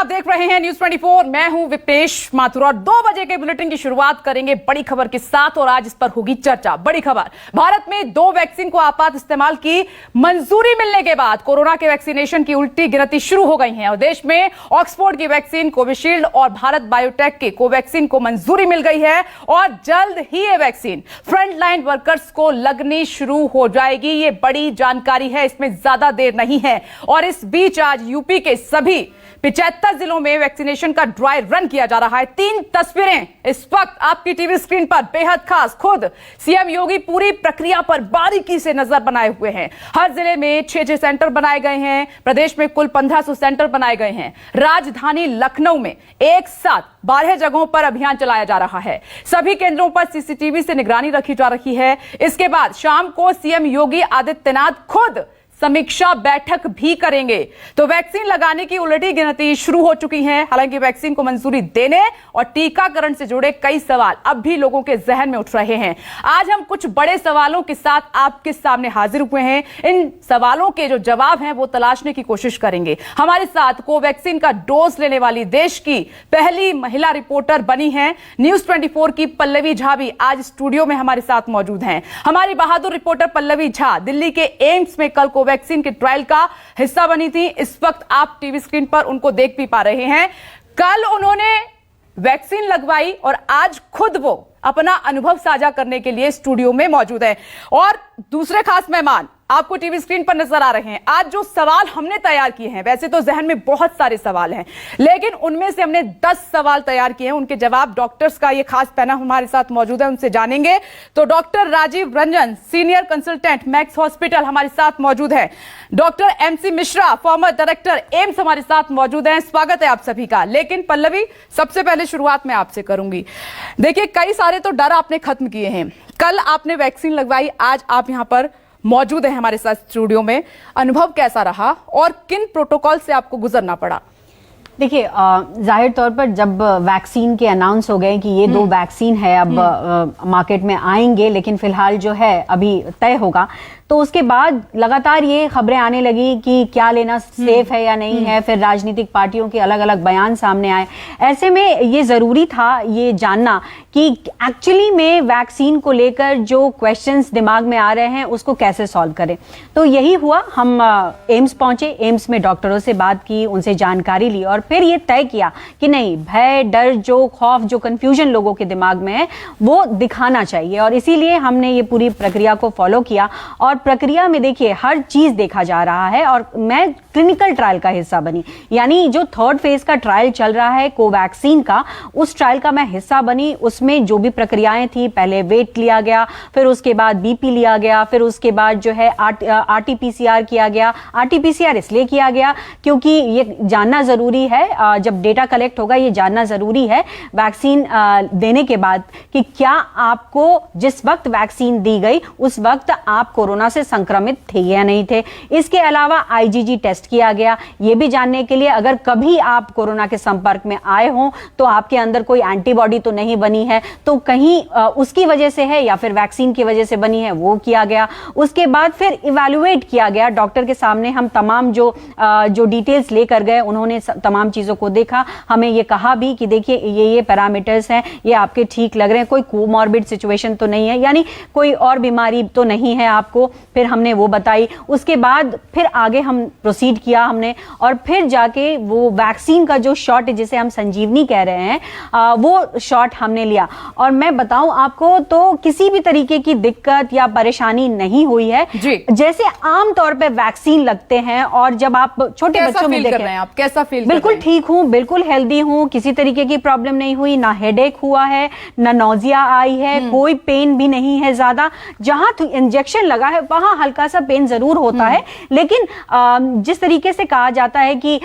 आप देख रहे हैं न्यूज 24। मैं हूं विपेश माथुर और 2 बजे के बुलेटिन की शुरुआत करेंगे बड़ी खबर के साथ और आज इस पर होगी चर्चा। बड़ी खबर, भारत में 2 वैक्सीन को आपात इस्तेमाल की मंजूरी मिलने के बाद कोरोना के वैक्सीनेशन की उल्टी गिनती शुरू हो गई है और देश में ऑक्सफोर्ड की वैक्सीन कोविशील्ड और भारत बायोटेक के कोवैक्सीन को मंजूरी मिल गई है और जल्द ही ये वैक्सीन फ्रंटलाइन वर्कर्स को लगनी शुरू हो जाएगी। ये बड़ी जानकारी है, इसमें ज्यादा देर नहीं है। और इस बीच आज यूपी के सभी 75 जिलों में वैक्सीनेशन का ड्राई रन किया जा रहा है। 3 तस्वीरें इस वक्त आपकी टीवी स्क्रीन पर बेहद खास। खुद सीएम योगी पूरी प्रक्रिया पर बारीकी से नजर बनाए हुए हैं। हर जिले में 6 सेंटर बनाए गए हैं। प्रदेश में कुल 1500 सेंटर बनाए गए हैं। राजधानी लखनऊ में एक साथ 12 जगहों पर अभियान चलाया जा रहा है। सभी केंद्रों पर सीसीटीवी से निगरानी रखी जा रही है। इसके बाद शाम को सीएम योगी आदित्यनाथ खुद समीक्षा बैठक भी करेंगे। तो वैक्सीन लगाने की उलटी गिनती शुरू हो चुकी है। हालांकि वैक्सीन को मंजूरी देने और टीकाकरण से जुड़े कई सवाल अब भी लोगों के जहन में उठ रहे हैं। आज हम कुछ बड़े सवालों के साथ आपके सामने हाजिर हुए हैं। इन सवालों के जो जवाब हैं वो तलाशने की कोशिश करेंगे। हमारे साथ कोवैक्सीन का डोज लेने वाली देश की पहली महिला रिपोर्टर बनी है न्यूज 24 की पल्लवी झा भी आज स्टूडियो में हमारे साथ मौजूद हैं। हमारी बहादुर रिपोर्टर पल्लवी झा दिल्ली के एम्स में कल वैक्सीन के ट्रायल का हिस्सा बनी थी। इस वक्त आप टीवी स्क्रीन पर उनको देख भी पा रहे हैं। कल उन्होंने वैक्सीन लगवाई और आज खुद वो अपना अनुभव साझा करने के लिए स्टूडियो में मौजूद है। और दूसरे खास मेहमान आपको टीवी स्क्रीन पर नजर आ रहे हैं। आज जो सवाल हमने तैयार किए हैं, वैसे तो जहन में बहुत सारे सवाल हैं, लेकिन उनमें से हमने 10 सवाल तैयार किए हैं। उनके जवाब डॉक्टर्स का ये खास पैनल हमारे साथ मौजूद है, उनसे जानेंगे। तो doctor Rajiv Ranjan, senior consultant Max hospital, हमारे साथ मौजूद है। Doctor MC Mishra, former director AIIMS, हमारे साथ मौजूद हैं। स्वागत है आप सभी का। लेकिन पल्लवी, सबसे पहले शुरुआत मैं आपसे करूंगी। देखिए, कई सारे तो डर आपने खत्म किए हैं। कल आपने वैक्सीन लगवाई, आज आप यहां पर मौजूद है हमारे साथ स्टूडियो में। अनुभव कैसा रहा और किन प्रोटोकॉल से आपको गुजरना पड़ा? देखिए, जाहिर तौर पर जब वैक्सीन के अनाउंस हो गए कि ये 2 वैक्सीन है अब मार्केट में आएंगे, लेकिन फिलहाल जो है अभी तय होगा, तो उसके बाद लगातार ये खबरें आने लगी कि क्या लेना सेफ है या नहीं है। फिर राजनीतिक पार्टियों के अलग अलग बयान सामने आए। ऐसे में ये जरूरी था ये जानना कि एक्चुअली में वैक्सीन को लेकर जो क्वेश्चंस दिमाग में आ रहे हैं उसको कैसे सॉल्व करें। तो यही हुआ, हम एम्स पहुंचे, एम्स में डॉक्टरों से बात की, उनसे जानकारी ली और फिर ये तय किया कि नहीं, भय, डर, जो खौफ, जो कंफ्यूजन लोगों के दिमाग में है वो दिखाना चाहिए। और इसीलिए हमने ये पूरी प्रक्रिया को फॉलो किया। और प्रक्रिया में देखिए हर चीज देखा जा रहा है और मैं क्लिनिकल ट्रायल का हिस्सा बनी, यानी जो 3rd फेज का ट्रायल चल रहा है कोवैक्सीन का, उस ट्रायल का मैं हिस्सा बनी। उसमें जो भी प्रक्रियाएं थी, पहले वेट लिया गया, फिर उसके बाद BP लिया गया, फिर उसके बाद जो है RT-PCR किया गया। RT-PCR इसलिए किया गया क्योंकि ये जानना जरूरी है, जब डेटा कलेक्ट होगा ये जानना जरूरी है वैक्सीन देने के बाद कि क्या आपको जिस वक्त वैक्सीन दी गई उस वक्त आप कोरोना से संक्रमित थे या नहीं थे। इसके अलावा IgG टेस्ट किया गया, ये भी जानने के लिए अगर कभी आप कोरोना के संपर्क में आए हों तो आपके अंदर कोई एंटीबॉडी तो नहीं बनी है, तो कहीं उसकी वजह से है या फिर वैक्सीन की वजह से बनी है, वो किया गया। उसके बाद फिर इवैल्यूएट किया गया डॉक्टर के सामने। हम तमाम जो डिटेल्स लेकर गए, उन्होंने तमाम चीजों को देखा, हमें ये कहा भी कि देखिए ये पैरामीटर्स हैं, ये आपके ठीक लग रहे हैं, कोई कोमॉर्बिड सिचुएशन तो नहीं है, यानी कोई और बीमारी तो नहीं है आपको। फिर हमने वो बताई। उसके बाद फिर आगे हम प्रोसीड किया हमने, और फिर जाके वो वैक्सीन का जो शॉट जिसे हम संजीवनी कह रहे हैं, वो शॉट हमने लिया। और मैं बताऊं आपको तो किसी भी तरीके की दिक्कत या परेशानी नहीं हुई है। जैसे आमतौर पे वैक्सीन लगते हैं और जब आप छोटे बच्चों में देख रहे हैं, आप कैसा फील? बिल्कुल ठीक हूं, बिल्कुल हेल्दी हूं, किसी तरीके की प्रॉब्लम नहीं हुई, ना हेडेक हुआ है, ना नौजिया आई है, कोई पेन भी नहीं है ज्यादा। जहां इंजेक्शन लगा है वहां हल्का सा पेन जरूर होता है, लेकिन जिस तरीके से कहा जाता है कि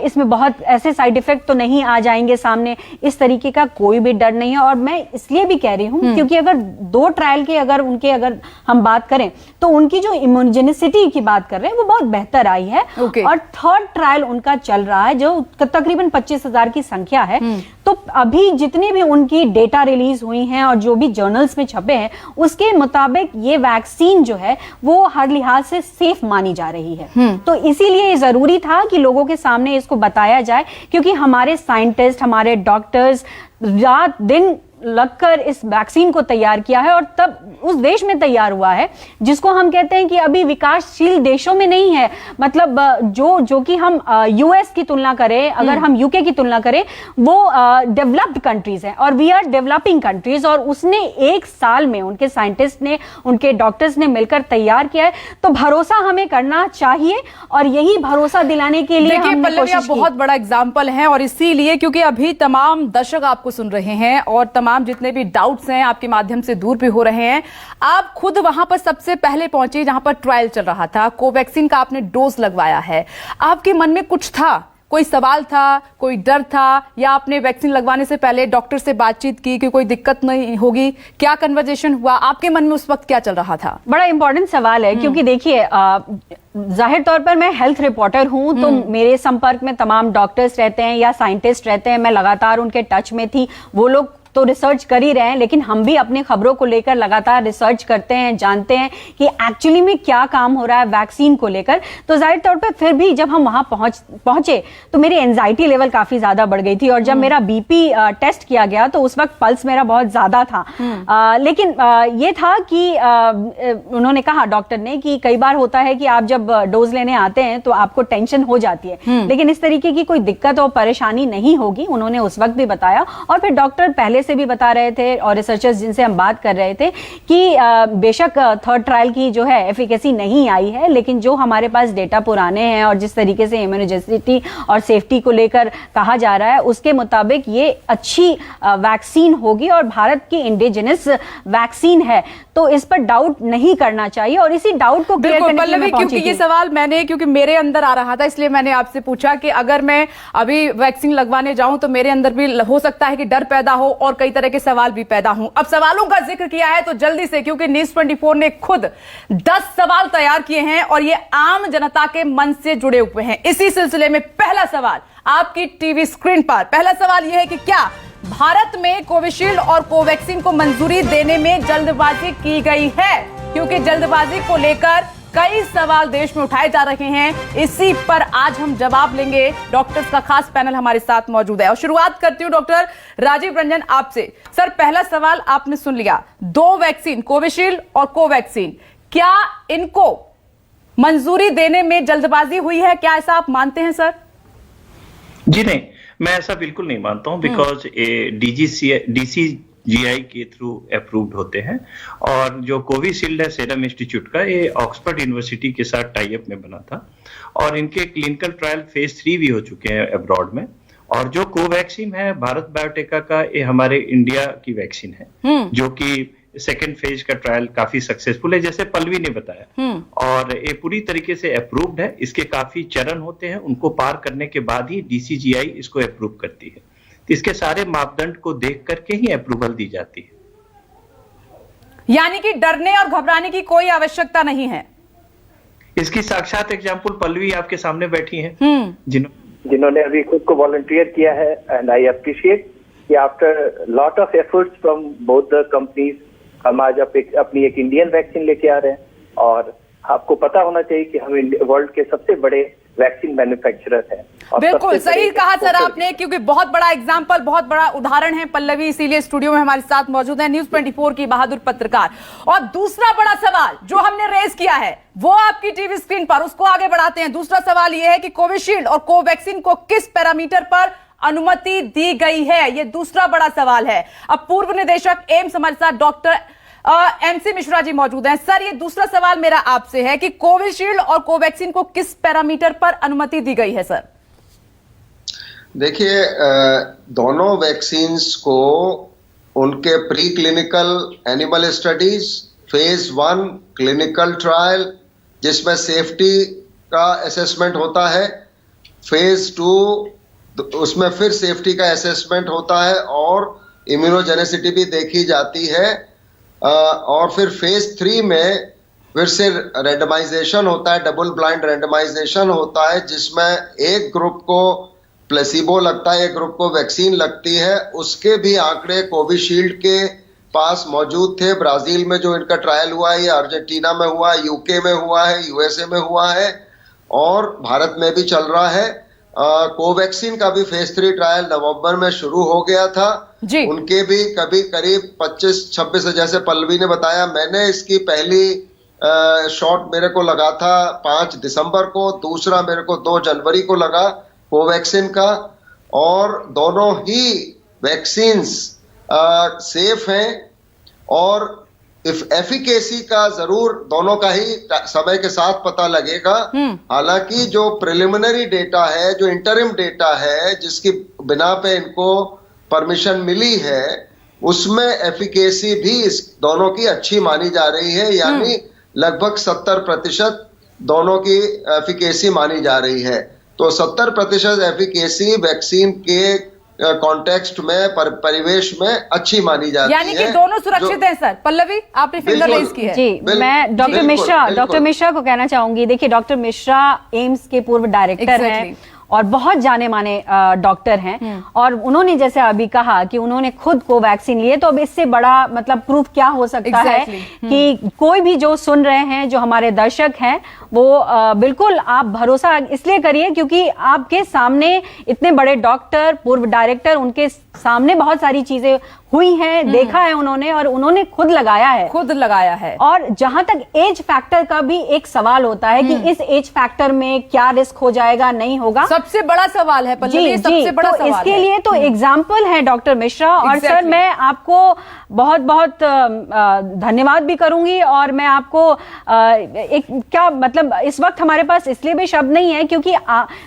इसमें बहुत ऐसे साइड इफेक्ट तो नहीं आ जाएंगे सामने, इस तरीके का कोई भी डर नहीं है। और मैं इसलिए भी कह रही हूं क्योंकि अगर 2 ट्रायल के अगर हम बात करें तो उनकी जो इम्यूनोजेनिसिटी की बात कर रहे हैं वो बहुत बेहतर आई है। और 3rd ट्रायल उनका चल रहा है जो तकरीबन 25,000 की संख्या है। तो अभी जितनी भी उनकी डेटा रिलीज हुई हैं और जो भी जर्नल्स में छपे हैं, उसके मुताबिक ये वैक्सीन जो है वो हर लिहाज से सेफ मानी जा रही है। तो इसीलिए जरूरी था कि लोगों के सामने इसको बताया जाए, क्योंकि हमारे साइंटिस्ट, हमारे डॉक्टर्स रात दिन लगकर इस वैक्सीन को तैयार किया है, और तब उस देश में तैयार हुआ है जिसको हम कहते हैं कि अभी विकासशील देशों में नहीं है। मतलब जो कि हम यूएस की तुलना करें, अगर हम यूके की तुलना करें, वो डेवलप्ड कंट्रीज हैं और वी आर डेवलपिंग कंट्रीज। और उसने 1 साल में उनके साइंटिस्ट ने, उनके डॉक्टर्स ने मिलकर तैयार किया है। तो भरोसा हमें करना चाहिए और यही भरोसा दिलाने के लिए हमने कोशिश की। बहुत बड़ा एग्जाम्पल है, और इसीलिए क्योंकि अभी तमाम दर्शक आपको सुन रहे हैं और तमाम जितने भी डाउट्स हैं आपके माध्यम से दूर भी हो रहे हैं। आप खुद वहां पर सबसे पहले पहुंचे जहां पर ट्रायल चल रहा था, कोवैक्सीन का आपने डोज लगवाया है। आपके मन में कुछ था, कोई सवाल था, कोई डर था, या आपने वैक्सीन लगवाने से पहले डॉक्टर से बातचीत की कि कोई दिक्कत नहीं होगी? क्या कन्वर्सेशन हुआ आपके मन में उस वक्त, क्या चल रहा था? बड़ा इंपॉर्टेंट सवाल है, क्योंकि देखिए जाहिर तौर पर मैं हेल्थ रिपोर्टर हूं, तो मेरे संपर्क में तमाम डॉक्टर्स रहते हैं या साइंटिस्ट रहते हैं। मैं लगातार उनके टच में थी। वो लोग तो रिसर्च कर ही रहे हैं, लेकिन हम भी अपनी खबरों को लेकर लगातार रिसर्च करते हैं, जानते हैं कि एक्चुअली में क्या काम हो रहा है वैक्सीन को लेकर। तो जाहिर तौर पे फिर भी जब हम वहां पहुंचे तो मेरी एंजाइटी लेवल काफी ज्यादा बढ़ गई थी, और जब मेरा बीपी टेस्ट किया गया तो उस वक्त पल्स मेरा बहुत ज्यादा था। लेकिन ये था कि उन्होंने कहा, डॉक्टर ने, कि कई बार होता है कि आप जब डोज लेने आते हैं तो आपको टेंशन हो जाती है, लेकिन इस तरीके की कोई दिक्कत और परेशानी नहीं होगी। उन्होंने उस वक्त भी बताया, और फिर डॉक्टर पहले से भी बता रहे थे और रिसर्चर्स जिनसे हम बात कर रहे थे कि बेशक थर्ड ट्रायल की जो है एफिकेसी नहीं आई है, लेकिन जो हमारे पास डेटा पुराने हैं और जिस तरीके से इम्यूनोजेनिसिटी और सेफ्टी को लेकर कहा जा रहा है, उसके मुताबिक ये अच्छी वैक्सीन होगी और भारत की इंडिजिनस वैक्सीन है। तो इस पर डाउट नहीं करना चाहिए, और इसी डाउट को क्लियर करने के लिए मैं पहुंची थी। क्योंकि ये सवाल क्योंकि मेरे अंदर आ रहा था, इसलिए मैंने आपसे पूछा कि अगर मैं अभी वैक्सीन लगवाने जाऊं तो मेरे अंदर भी हो सकता है कि डर पैदा हो और कई तरह के सवाल भी पैदा हों। अब सवालों का जिक्र किया है तो जल्दी से, क्योंकि न्यूज़ 24 ने खुद 10 सवाल तैयार किए हैं और ये आम जनता के मन से जुड़े हुए हैं। इसी सिलसिले में पहला सवाल आपकी टीवी स्क्रीन पर, पहला सवाल यह है कि क्या भारत में कोविशील्ड और कोवैक्सीन को मंजूरी देने में जल्दबाजी की गई है? क्योंकि जल्दबाजी को लेकर कई सवाल देश में उठाए जा रहे हैं। इसी पर आज हम जवाब लेंगे। डॉक्टर्स का खास पैनल हमारे साथ मौजूद है और शुरुआत करती हूं डॉक्टर राजीव रंजन आपसे। सर, पहला सवाल आपने सुन लिया, 2 वैक्सीन, कोविशील्ड और कोवैक्सीन, क्या इनको मंजूरी देने में जल्दबाजी हुई है? क्या ऐसा आप मानते हैं सर? जी नहीं, मैं ऐसा बिल्कुल नहीं मानता हूं, बिकॉज DCGI के थ्रू अप्रूव्ड होते हैं। और जो कोविशील्ड है सीरम इंस्टीट्यूट का, ये ऑक्सफोर्ड यूनिवर्सिटी के साथ टाई अप में बना था और इनके क्लिनिकल ट्रायल फेज 3 भी हो चुके हैं अब्रॉड में। और जो कोवैक्सीन है भारत बायोटेका का, ये हमारे इंडिया की वैक्सीन है जो कि सेकेंड फेज का ट्रायल काफी सक्सेसफुल है, जैसे पल्लवी ने बताया, और ये पूरी तरीके से अप्रूव्ड है। इसके काफी चरण होते हैं, उनको पार करने के बाद ही DCGI इसको अप्रूव करती है। तो इसके सारे मापदंड को देख करके ही अप्रूवल दी जाती है। यानी कि डरने और घबराने की कोई आवश्यकता नहीं है। इसकी साक्षात एग्जाम्पल पल्लवी आपके सामने बैठी हैं, जिन्होंने अभी खुद को वॉलंटियर किया है। एंड आई अप्रिशिएट कि after lot of efforts from both the companies हम आज अपनी एक इंडियन वैक्सीन लेके आ रहे हैं। और आपको पता होना चाहिए कि हम वर्ल्ड के सबसे बड़े वैक्सीन मैन्युफैक्चरर हैं। बिल्कुल सही कहा सर आपने, क्योंकि बहुत बड़ा एग्जाम्पल, बहुत बड़ा उदाहरण है पल्लवी, इसीलिए स्टूडियो में हमारे साथ मौजूद है न्यूज़ 24 की बहादुर पत्रकार। और दूसरा बड़ा सवाल जो हमने रेज किया है वो आपकी टीवी स्क्रीन पर, उसको आगे बढ़ाते हैं। दूसरा सवाल यह है कि कोविशील्ड और कोवैक्सीन को किस पैरामीटर पर अनुमति दी गई है? यह दूसरा बड़ा सवाल है। अब पूर्व निदेशक एम्स हमारे साथ डॉक्टर MC मिश्रा जी मौजूद हैं। सर, ये दूसरा सवाल मेरा आपसे है कि कोविशील्ड और कोवैक्सीन को किस पैरामीटर पर अनुमति दी गई है सर? देखिए, दोनों वैक्सीन्स को उनके pre clinical animal studies, phase 1 clinical trial जिसमें सेफ्टी का असेसमेंट होता है, फेज 2 उसमें फिर सेफ्टी का असेसमेंट होता है और इम्यूनोजेनिसिटी भी देखी जाती है, और फिर फेज 3 में फिर से रेंडमाइजेशन होता है, डबल ब्लाइंड रेंडमाइजेशन होता है, जिसमें एक ग्रुप को प्लेसिबो लगता है, एक ग्रुप को वैक्सीन लगती है, उसके भी आंकड़े कोविशील्ड के पास मौजूद थे। ब्राजील में जो इनका ट्रायल हुआ है, अर्जेंटीना में हुआ है, यूके में हुआ है, यूएसए में हुआ है और भारत में भी चल रहा है। कोवैक्सीन का भी फेज 3 ट्रायल नवंबर में शुरू हो गया था जी। उनके भी कभी करीब 25-26, जैसे पल्लवी ने बताया, मैंने इसकी पहली शॉट मेरे को लगा था 5 दिसंबर को, दूसरा मेरे को 2 जनवरी को लगा कोवैक्सीन का, और दोनों ही वैक्सीन्स सेफ हैं और एफिकेसी का जरूर दोनों का ही समय के साथ पता लगेगा। हालांकि जो प्रिलिमिनरी डेटा है, जो इंटरिम डेटा है, जिसकी बिना पे इनको परमिशन मिली है, उसमें एफिकेसी भी इस दोनों की अच्छी मानी जा रही है, यानी लगभग 70% दोनों की एफिकेसी मानी जा रही है। तो 70% एफिकेसी वैक्सीन के कॉन्टेक्स्ट में, परिवेश में अच्छी मानी जाती है, यानी कि दोनों सुरक्षित हैं सर। पल्लवी, आपने फिंगर रेज की है। जी, मैं डॉक्टर मिश्रा को कहना चाहूंगी। देखिए, डॉक्टर मिश्रा एम्स के पूर्व डायरेक्टर हैं और बहुत जाने माने डॉक्टर हैं, और उन्होंने जैसे अभी कहा कि उन्होंने खुद को वैक्सीन लिए, तो अब इससे बड़ा मतलब प्रूफ क्या हो सकता है कि कोई भी जो सुन रहे हैं, जो हमारे दर्शक हैं, वो बिल्कुल आप भरोसा इसलिए करिए क्योंकि आपके सामने इतने बड़े डॉक्टर, पूर्व डायरेक्टर, उनके सामने बहुत सारी चीजें हुई हैं, देखा है उन्होंने, और उन्होंने खुद लगाया है। और जहां तक एज फैक्टर का भी एक सवाल होता है कि इस एज फैक्टर में क्या रिस्क हो जाएगा, नहीं होगा, सबसे बड़ा सवाल है पल्लवी, सबसे बड़ा सवाल इसके लिए तो एग्जाम्पल है डॉक्टर मिश्रा। और सर, मैं आपको बहुत बहुत धन्यवाद भी करूंगी, और मैं आपको एक क्या मतलब, इस वक्त हमारे पास इसलिए भी शब्द नहीं है क्योंकि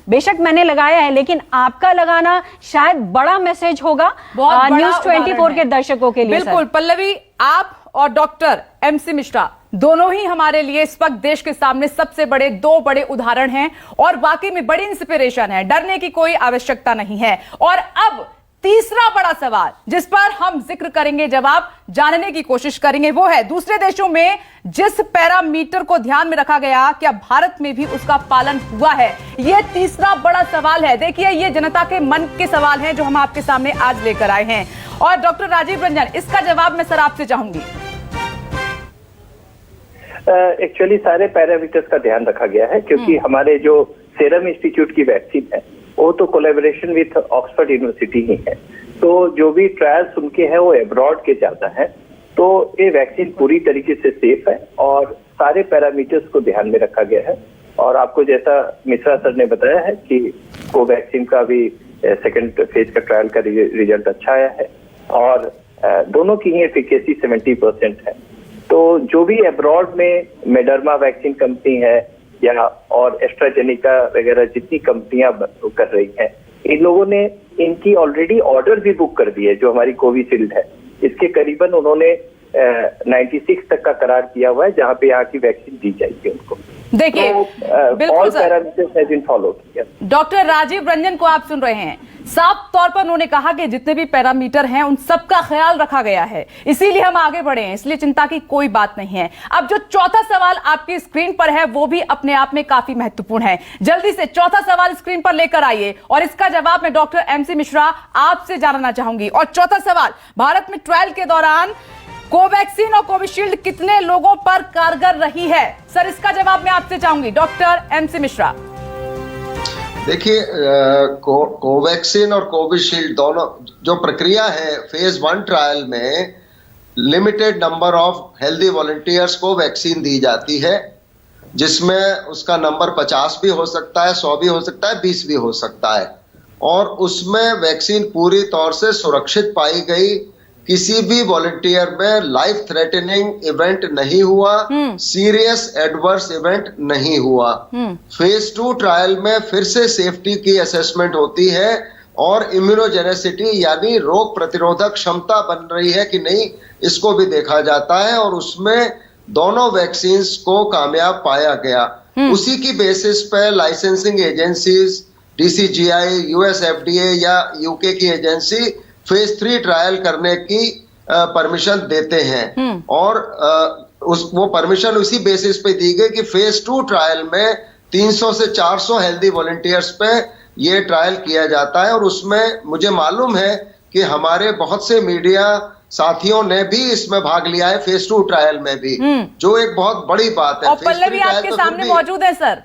बेशक मैंने लगाया है, लेकिन आपका लगाना शायद बड़ा मैसेज होगा न्यूज़ 24 के दर्शकों के लिए। बिल्कुल पल्लवी, आप और डॉक्टर एमसी मिश्रा दोनों ही हमारे लिए इस वक्त देश के सामने सबसे बड़े 2 बड़े उदाहरण हैं और वाकई में बड़ी इंस्पिरेशन है। डरने की कोई आवश्यकता नहीं है। और अब तीसरा बड़ा सवाल जिस पर हम जिक्र करेंगे, जवाब जानने की कोशिश करेंगे, वो है दूसरे देशों में जिस पैरामीटर को ध्यान में रखा गया, क्या भारत में भी उसका पालन हुआ है? यह तीसरा बड़ा सवाल है। देखिए, ये जनता के मन के सवाल हैं जो हम आपके सामने आज लेकर आए हैं। और डॉक्टर राजीव रंजन, इसका जवाब मैं सर आपसे चाहूंगी। एक्चुअली सारे पैरामीटर्स का ध्यान रखा गया है क्योंकि हमारे जो सीरम इंस्टीट्यूट की वैक्सीन है वो तो कोलैबोरेशन विथ ऑक्सफोर्ड यूनिवर्सिटी ही है, तो जो भी ट्रायल्स उनके हैं वो एब्रॉड के ज्यादा है, तो ये वैक्सीन पूरी तरीके से सेफ है और सारे पैरामीटर्स को ध्यान में रखा गया है। और आपको जैसा मिश्रा सर ने बताया है कि कोवैक्सीन का भी सेकंड फेज का ट्रायल का रिजल्ट अच्छा आया है और दोनों की ही एफिकेसी 70% है। तो जो भी एब्रॉड में मेडर्मा वैक्सीन कंपनी है या और एस्ट्राजेनिका वगैरह जितनी कंपनियां कर रही हैं, इन लोगों ने इनकी ऑलरेडी ऑर्डर भी बुक कर दिए। जो हमारी कोविशील्ड है इसके करीबन उन्होंने 96 तक का करार किया हुआ है जहां पे यहाँ की वैक्सीन दी जाएगी उनको। देखिए, all parameters have been followed. Doctor Rajiv Ranjan को आप सुन रहे हैं, साफ तौर पर उन्होंने कहा कि जितने भी पैरामीटर हैं उन सबका ख्याल रखा गया है, इसीलिए हम आगे बढ़े हैं, इसलिए चिंता की कोई बात नहीं है। अब जो चौथा सवाल आपकी स्क्रीन पर है वो भी अपने आप में काफी महत्वपूर्ण है। जल्दी से चौथा सवाल स्क्रीन पर लेकर आइए और इसका जवाब मैं डॉक्टर एमसी मिश्रा आपसे जानना चाहूंगी। और चौथा सवाल, भारत में ट्रायल के दौरान कोवैक्सीन और कोविशील्ड कितने लोगों पर कारगर रही है? सर, इसका जवाब मैं आपसे चाहूंगी, डॉक्टर एमसी मिश्रा। देखिए, कोवैक्सीन और कोविशील्ड दोनों जो प्रक्रिया है फेज 1 ट्रायल में limited number of healthy volunteers को वैक्सीन दी जाती है, जिसमें उसका नंबर 50 भी हो सकता है, 100 भी हो सकता है, 20 भी हो सकता है। और उसमें वैक्सीन पूरी तौर से सुरक्षित पाई गई, किसी भी वॉलंटियर में लाइफ थ्रेटनिंग इवेंट नहीं हुआ, सीरियस एडवर्स इवेंट नहीं हुआ। फेज 2 ट्रायल में फिर से सेफ्टी की असेसमेंट होती है और इम्यूनोजेनेसिटी यानी रोग प्रतिरोधक क्षमता बन रही है कि नहीं, इसको भी देखा जाता है और उसमें दोनों वैक्सीन को कामयाब पाया गया। उसी की बेसिस पे licensing agencies, DCGI, US FDA या UK की एजेंसी फेज 3 ट्रायल करने की परमिशन देते हैं और वो परमिशन उसी बेसिस पे दी गई कि फेज 2 ट्रायल में 300 से 400 हेल्दी वॉलंटियर्स पे ये ट्रायल किया जाता है और उसमें मुझे मालूम है कि हमारे बहुत से मीडिया साथियों ने भी इसमें भाग लिया है, फेज 2 ट्रायल में भी, जो एक बहुत बड़ी बात है। और पल्लवी आपके सामने मौजूद है सर।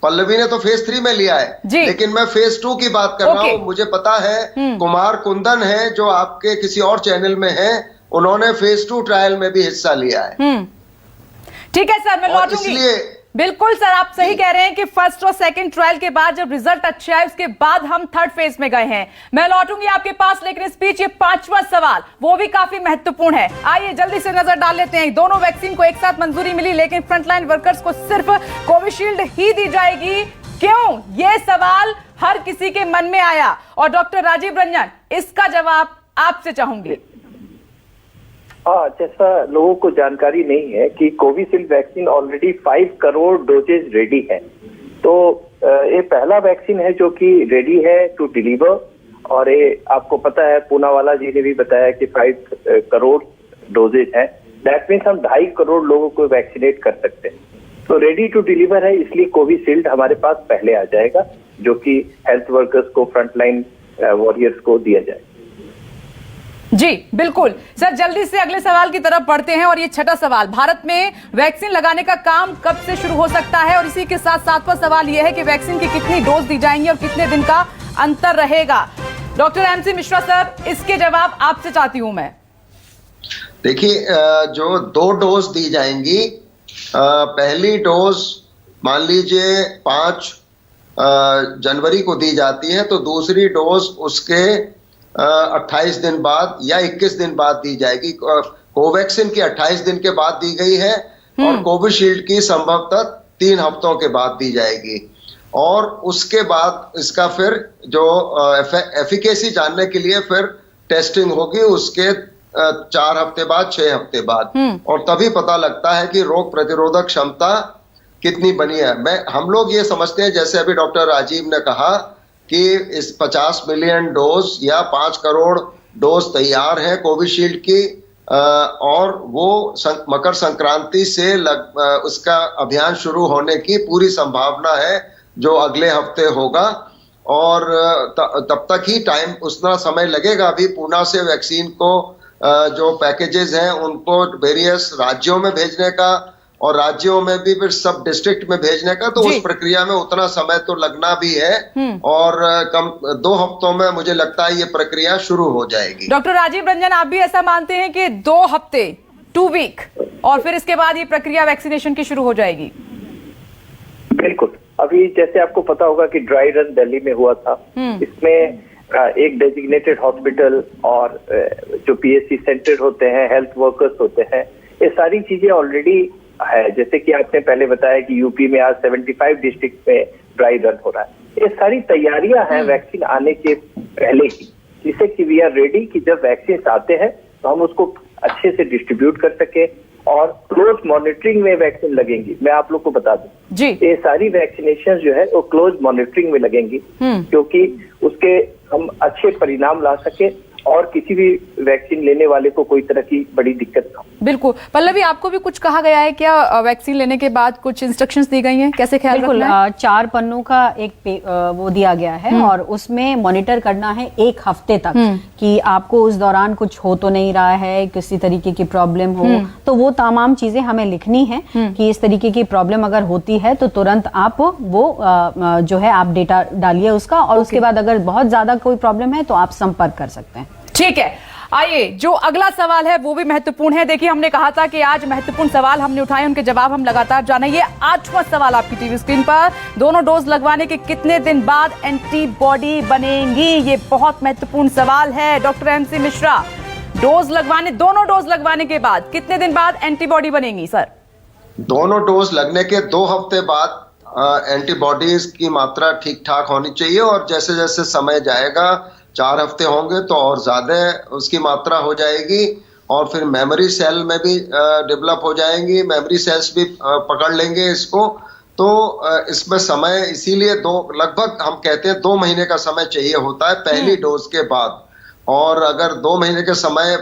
पल्लवी ने तो फेज 3 में लिया है, लेकिन मैं फेज 2 की बात कर रहा हूं। मुझे पता है कुमार कुंदन है जो आपके किसी और चैनल में है, उन्होंने फेज 2 ट्रायल में भी हिस्सा लिया है। ठीक है सर, मैं लौटूंगी। इसलिए बिल्कुल सर, आप सही कह रहे हैं कि फर्स्ट और सेकंड ट्रायल के बाद जब रिजल्ट अच्छे आए उसके बाद हम थर्ड फेज में गए हैं। मैं लौटूंगी आपके पास, लेकिन इस बीच ये 5वां सवाल वो भी काफी महत्वपूर्ण है। आइए जल्दी से नजर डाल लेते हैं। दोनों वैक्सीन को एक साथ मंजूरी मिली, लेकिन फ्रंटलाइन वर्कर्स को सिर्फ कोविशील्ड ही दी जाएगी। क्यों, ये सवाल हर किसी के मन में आया और डॉक्टर राजीव रंजन इसका जवाब आपसे चाहूंगी। जैसा लोगों को जानकारी नहीं है कि Covishield vaccine already 5 crore doses ready है। तो ये पहला वैक्सीन है जो कि रेडी है टू डिलीवर, और ये आपको पता है पूनावाला जी ने भी बताया कि 5 करोड़ डोजेज है। दैट मीन्स हम 2.5 करोड़ लोगों को वैक्सीनेट कर सकते हैं। तो रेडी टू डिलीवर है, इसलिए कोविशील्ड हमारे पास पहले आ जाएगा, जो कि हेल्थ वर्कर्स को, फ्रंटलाइन वॉरियर्स को दिया जाएगा। जी बिल्कुल सर, जल्दी से अगले सवाल की तरफ बढ़ते हैं। और ये छठा सवाल, भारत में वैक्सीन लगाने का काम कब से शुरू हो सकता है? और इसी के साथ सातवां सवाल ये है कि वैक्सीन की कितनी डोज दी जाएंगी और कितने दिन का अंतर रहेगा? डॉक्टर एमसी मिश्रा सर, इसके जवाब आपसे चाहती हूं मैं। देखिए, जो 2 डोज दी जाएंगी, पहली डोज मान लीजिए 5 जनवरी को दी जाती है, तो दूसरी डोज उसके 28 दिन बाद या 21 दिन बाद दी जाएगी। कोवैक्सीन की 28 दिन के बाद दी गई है और कोविशील्ड की संभवतः 3 हफ्तों के बाद दी जाएगी। और उसके बाद इसका फिर जो एफिकेसी जानने के लिए फिर टेस्टिंग होगी उसके 4 हफ्ते बाद, 6 हफ्ते बाद, और तभी पता लगता है कि रोग प्रतिरोधक क्षमता कितनी बनी है। हम लोग ये समझते हैं, जैसे अभी डॉक्टर राजीव ने कहा, कि इस 50 मिलियन डोज या 5 करोड़ डोज तैयार है कोविशील्ड की, और वो मकर संक्रांति से उसका अभियान शुरू होने की पूरी संभावना है, जो अगले हफ्ते होगा। और तब तक ही टाइम, उतना समय लगेगा अभी पूना से वैक्सीन को, जो पैकेजेस हैं उनको वेरियस राज्यों में भेजने का, और राज्यों में भी फिर सब डिस्ट्रिक्ट में भेजने का, तो उस प्रक्रिया में उतना समय तो लगना भी है। और कम 2 हफ्तों में मुझे लगता है ये प्रक्रिया शुरू हो जाएगी। डॉक्टर राजीव रंजन, आप भी ऐसा मानते हैं कि 2 हफ्ते, 2 वीक, और फिर इसके बाद ये प्रक्रिया वैक्सीनेशन की शुरू हो जाएगी? बिल्कुल। अभी जैसे आपको पता होगा कि ड्राई रन दिल्ली में हुआ था, इसमें एक डेजिग्नेटेड हॉस्पिटल और जो पीएचसी सेंटर होते हैं, हेल्थ वर्कर्स होते हैं, ये सारी चीजें ऑलरेडी है। जैसे कि आपने पहले बताया कि यूपी में आज 75 डिस्ट्रिक्ट में ड्राई रन हो रहा है। ये सारी तैयारियां हैं वैक्सीन आने के पहले की, जिससे कि वी आर रेडी कि जब वैक्सीन आते हैं तो हम उसको अच्छे से डिस्ट्रीब्यूट कर सके। और क्लोज मॉनिटरिंग में वैक्सीन लगेंगी। मैं आप लोग को बता दूं जी, ये सारी वैक्सीनेशन जो है वो क्लोज मॉनिटरिंग में लगेंगी, क्योंकि उसके हम अच्छे परिणाम ला सके और किसी भी वैक्सीन लेने वाले को कोई तरह की बड़ी दिक्कत ना हो। बिल्कुल। पल्लवी, आपको भी कुछ कहा गया है क्या? वैक्सीन लेने के बाद कुछ इंस्ट्रक्शंस दी गई हैं, कैसे ख्याल रखना है? 4 पन्नों का एक वो दिया गया है, और उसमें मॉनिटर करना है 1 हफ्ते तक कि आपको उस दौरान कुछ हो तो नहीं रहा है, किसी तरीके की प्रॉब्लम हो, तो वो तमाम चीजें हमें लिखनी है कि इस तरीके की प्रॉब्लम अगर होती है तो तुरंत आप वो जो है आप डेटा डालिए उसका, और उसके बाद अगर बहुत ज्यादा कोई प्रॉब्लम है तो आप संपर्क कर सकते हैं। ठीक है, आइए जो अगला सवाल है वो भी महत्वपूर्ण है। देखिए, हमने कहा था कि आज महत्वपूर्ण सवाल हमने उठाए, उनके जवाब हम लगातार जाने। ये 8वां सवाल आपकी टीवी स्क्रीन पर, दोनों डोज लगवाने के कितने दिन बाद एंटीबॉडी बनेंगी? ये बहुत महत्वपूर्ण सवाल है। डॉक्टर एमसी मिश्रा, दोनों डोज लगवाने के बाद कितने दिन बाद एंटीबॉडी बनेंगी? सर, दोनों डोज लगने के 2 हफ्ते बाद एंटीबॉडीज की मात्रा ठीक ठाक होनी चाहिए, और जैसे जैसे समय जाएगा, 4 हफ्ते होंगे तो और ज्यादा उसकी मात्रा हो जाएगी, और फिर मेमोरी सेल में भी डेवलप हो जाएंगी, मेमोरी सेल्स भी पकड़ लेंगे इसको। तो इसमें समय इसीलिए लगभग हम कहते हैं 2 महीने का समय चाहिए होता है पहली डोज के बाद। और अगर 2 महीने के समय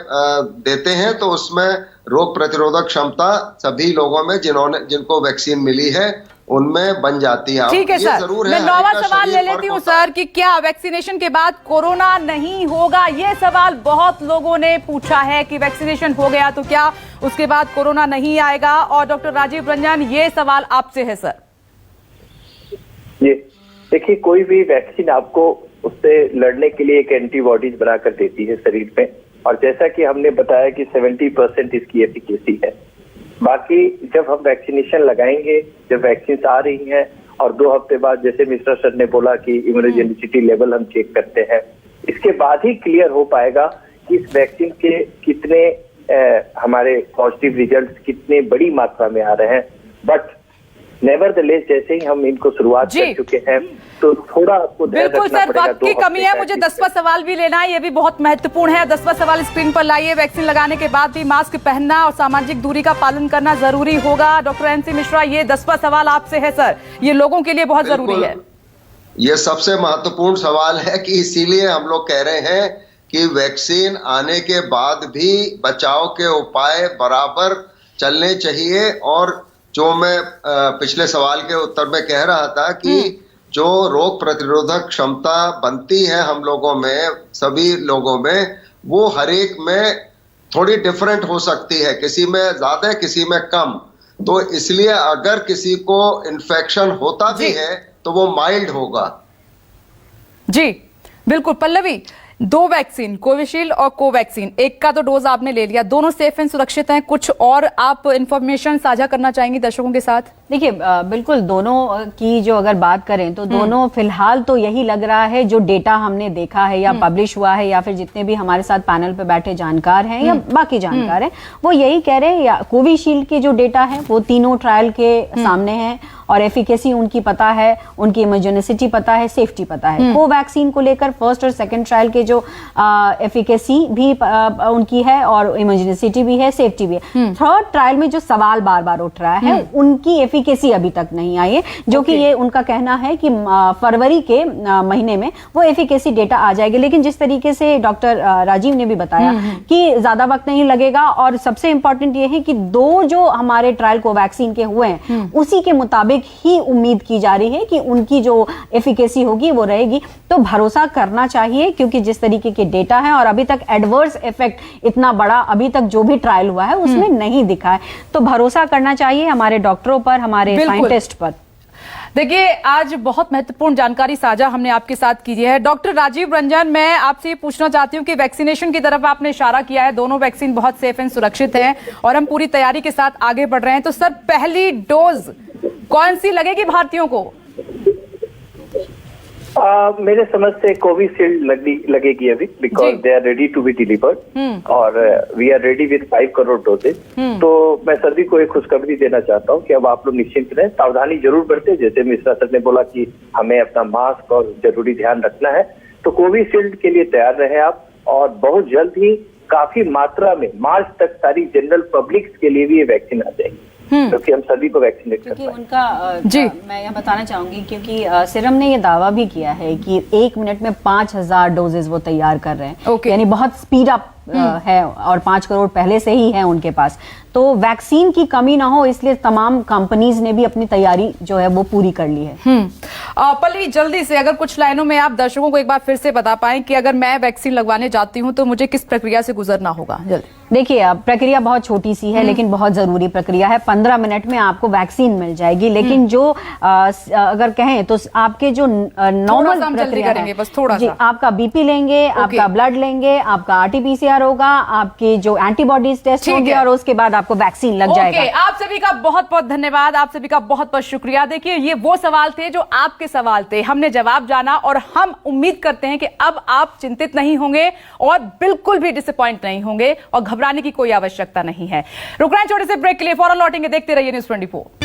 देते हैं तो उसमें रोग प्रतिरोधक क्षमता सभी लोगों में जिनको वैक्सीन मिली है उनमें बन जाती है। ठीक है ये सर, जरूर मैं है, नौवां हर एक का सवाल ले शरीर लेती फर्क हूँ होता है। सर कि क्या वैक्सीनेशन के बाद कोरोना नहीं होगा? ये सवाल बहुत लोगों ने पूछा है कि वैक्सीनेशन हो गया तो क्या उसके बाद कोरोना नहीं आएगा? और डॉक्टर राजीव रंजन, ये सवाल आपसे है सर। ये देखिए, कोई भी वैक्सीन आपको उससे लड़ने के लिए एक एंटीबॉडीज बनाकर देती है शरीर में, और जैसा कि हमने बताया कि 70% इसकी एफिकेसी है। बाकी जब हम वैक्सीनेशन लगाएंगे, जब वैक्सीन आ रही हैं और 2 हफ्ते बाद, जैसे मिश्रा सर ने बोला कि इम्यूनोजेनिसिटी लेवल हम चेक करते हैं, इसके बाद ही क्लियर हो पाएगा कि इस वैक्सीन के कितने हमारे पॉजिटिव रिजल्ट कितने बड़ी मात्रा में आ रहे हैं। बट नेवरदलेस जैसे ही हम इनको शुरुआत कर चुके हैं तो थोड़ा आपको बिल्कुल सर, वक्त की कमी है। मुझे 10वां सवाल भी लेना है, ये भी बहुत महत्वपूर्ण है। 10वां सवाल स्क्रीन पर लाइए। वैक्सीन लगाने के बाद भी मास्क पहनना और सामाजिक दूरी का पालन करना जरूरी होगा। डॉक्टर एनसी मिश्रा, ये 10वां सवाल आपसे है सर, ये लोगों के लिए बहुत जरूरी है। ये सबसे महत्वपूर्ण सवाल है कि इसीलिए हम लोग कह रहे हैं कि वैक्सीन आने के बाद भी बचाव के उपाय बराबर चलने चाहिए। और जो मैं पिछले सवाल के उत्तर में कह रहा था कि जो रोग प्रतिरोधक क्षमता बनती है हम लोगों में, सभी लोगों में, वो हर एक में थोड़ी डिफरेंट हो सकती है, किसी में ज्यादा किसी में कम। तो इसलिए अगर किसी को इन्फेक्शन होता भी है तो वो माइल्ड होगा। जी बिल्कुल। पल्लवी, 2 वैक्सीन, कोविशील्ड और कोवैक्सीन, एक का तो डोज आपने ले लिया, दोनों सेफ एंड सुरक्षित हैं। कुछ और आप इंफॉर्मेशन साझा करना चाहेंगी दर्शकों के साथ? देखिए, बिल्कुल दोनों की जो अगर बात करें तो दोनों फिलहाल तो यही लग रहा है, जो डेटा हमने देखा है या पब्लिश हुआ है या फिर जितने भी हमारे साथ पैनल पे बैठे जानकार हैं या बाकी जानकार हैं, वो यही कह रहे हैं। या कोविशील्ड के जो डेटा है वो तीनों ट्रायल के सामने हैं और एफिकेसी उनकी पता है, उनकी इम्यूनोजेनिसिटी पता है, सेफ्टी पता है। कोवैक्सीन को लेकर फर्स्ट और सेकंड ट्रायल के जो एफिकेसी भी उनकी है और इम्यूनोजेनिसिटी भी है, सेफ्टी भी है। थर्ड ट्रायल में जो सवाल बार बार उठ रहा है, उनकी एफिकेसी अभी तक नहीं आई है, जो कि ये उनका कहना है कि फरवरी के महीने में वो एफिकेसी डेटा आ जाएगी। लेकिन जिस तरीके से डॉक्टर राजीव ने भी बताया कि ज्यादा वक्त नहीं लगेगा, और सबसे इंपॉर्टेंट ये है कि 2 जो हमारे ट्रायल कोवैक्सीन के हुए हैं उसी के मुताबिक ही उम्मीद की जा रही है कि उनकी जो एफिकेसी होगी वो रहेगी। तो भरोसा करना चाहिए, क्योंकि जिस तरीके के डेटा है और अभी तक एडवर्स इफेक्ट इतना बड़ा अभी तक जो भी ट्रायल हुआ है उसमें नहीं दिखा है, तो भरोसा करना चाहिए हमारे डॉक्टरों पर, हमारे साइंटिस्ट पर। देखिए, आज बहुत महत्वपूर्ण जानकारी साझा हमने आपके साथ की है। डॉक्टर राजीव रंजन, मैं आपसे ये पूछना चाहती हूँ कि वैक्सीनेशन की तरफ आपने इशारा किया है, दोनों वैक्सीन बहुत सेफ एंड सुरक्षित है और हम पूरी तैयारी के साथ आगे बढ़ रहे हैं। तो सर, पहली डोज कौन सी लगेगी भारतीयों को? मेरे समझ से कोविशील्ड लगेगी अभी, because they are ready to be delivered और we are ready with 5 crore doses. तो मैं सभी को एक खुशखबरी देना चाहता हूँ कि अब आप लोग निश्चिंत रहें, सावधानी जरूर बरतें। जैसे मिश्रा सर ने बोला कि हमें अपना मास्क और जरूरी ध्यान रखना है, तो कोविशील्ड के लिए तैयार रहे आप। और बहुत जल्द ही काफी मात्रा में मार्च तक सारी जनरल पब्लिक के लिए भी ये वैक्सीन आ जाएगी, क्योंकि हम सभी को वैक्सीनेट कर क्योंकि उनका मैं यह बताना चाहूंगी, क्योंकि सीरम ने यह दावा भी किया है कि 1 मिनट में 5000 डोजेज वो तैयार कर रहे हैं। यानी बहुत स्पीड अप है और 5 करोड़ पहले से ही है उनके पास। तो वैक्सीन की कमी ना हो, इसलिए तमाम कंपनीज ने भी अपनी तैयारी जो है वो पूरी कर ली है। पल्लवी, जल्दी से अगर कुछ लाइनों में आप दर्शकों को एक बार फिर से बता पाएं कि अगर मैं वैक्सीन लगवाने जाती हूं तो मुझे किस प्रक्रिया से गुजरना होगा? जल्दी। देखिए, प्रक्रिया बहुत छोटी सी है लेकिन बहुत जरूरी प्रक्रिया है। 15 मिनट में आपको वैक्सीन मिल जाएगी। लेकिन जो अगर कहें तो आपके जो नॉर्मल प्रक्रिया है, बस थोड़ा सा आपका बीपी लेंगे, आपका ब्लड लेंगे, आपका आरटीपीसीआर होगा, आपके जो एंटीबॉडीज टेस्ट होंगे और उसके बाद आपको वैक्सीन लग जाएगा। आप सभी का बहुत बहुत धन्यवाद, आप सभी का बहुत बहुत शुक्रिया। देखिए, ये वो सवाल थे जो आपके सवाल थे, हमने जवाब जाना और हम उम्मीद करते हैं कि अब आप चिंतित नहीं होंगे और बिल्कुल भी डिसअपॉइंट नहीं होंगे और घबराने की कोई आवश्यकता नहीं है। रुक रहे हैं छोटे से ब्रेक के लिए, फौरन लौटेंगे। देखते रहिए न्यूज़ 24।